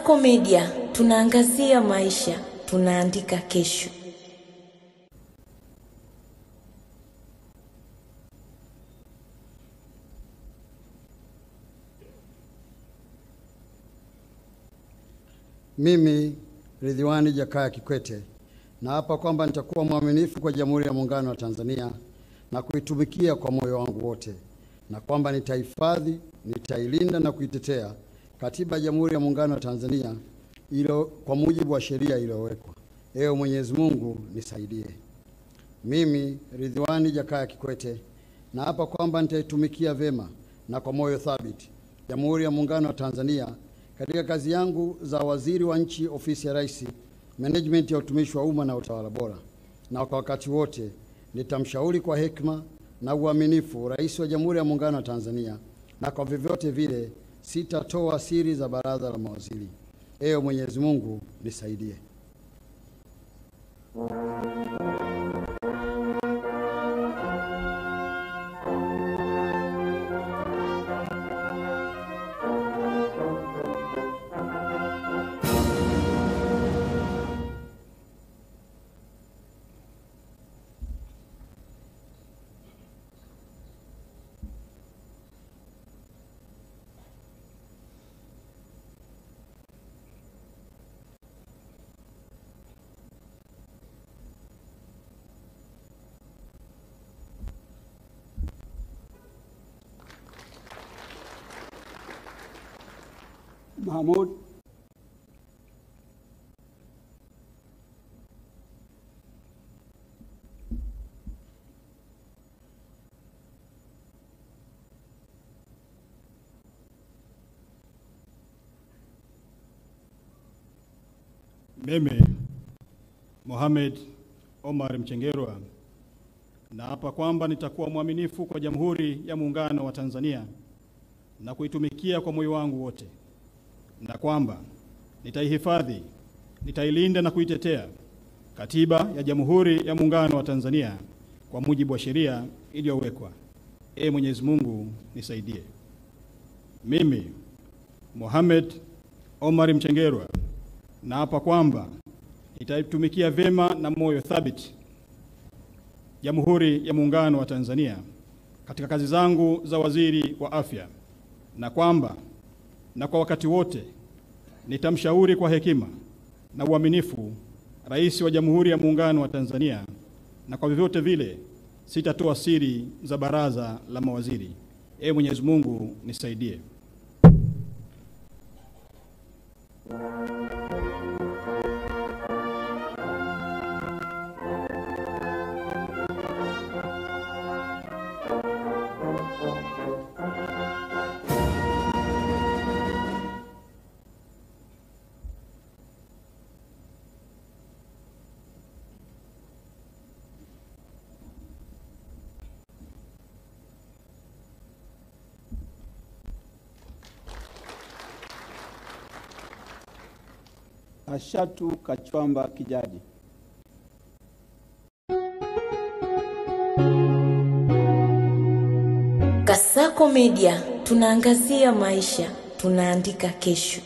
Kasako Media, tunaangazia maisha, tunaandika kesho. Mimi Ridhiwani Jakaya Kikwete naapa kwamba nitakuwa mwaminifu kwa Jamhuri ya Muungano wa Tanzania na kuitumikia kwa moyo wangu wote, na kwamba nitahifadhi, nitailinda na kuitetea Katiba ya Jamhuri ya Muungano wa Tanzania kwa mujibu wa sheria iliyowekwa. Ewe Mwenyezi Mungu nisaidie. Mimi Ridhiwani Jakaya Kikwete naapa kwamba nitaitumikia vema na kwa moyo thabiti Jamhuri ya Muungano wa Tanzania katika kazi yangu za waziri wa nchi, ofisi ya Rais, management ya utumishi wa umma na utawala bora, na kwa wakati wote nitamshauri kwa hekima na uaminifu Rais wa Jamhuri ya Muungano wa Tanzania, na kwa vyovyote vile sitatoa siri za baraza la mawaziri. Ewe Mwenyezi Mungu nisaidie. Mahmoud Mimi Mohamed Omar Mchengerwa naapa kwamba nitakuwa mwaminifu kwa Jamhuri ya Muungano wa Tanzania na kuitumikia kwa moyo wangu wote, na kwamba nitaihifadhi, nitailinda na kuitetea Katiba ya Jamhuri ya Muungano wa Tanzania kwa mujibu wa sheria iliyowekwa. Ee Mwenyezi Mungu nisaidie. Mimi Mohamed Omar Mchengerwa naapa kwamba nitaitumikia vema na moyo thabiti Jamhuri ya Muungano wa Tanzania katika kazi zangu za waziri wa afya, na kwamba kwa wakati wote nitamshauri kwa hekima na uaminifu Rais wa Jamhuri ya Muungano wa Tanzania, na kwa vyovyote vile sitatoa siri za baraza la mawaziri. Ee Mwenyezi Mungu nisaidie. Ashatu Kachwamba Kijaji. Kasako Media, tunaangazia maisha, tunaandika kesho.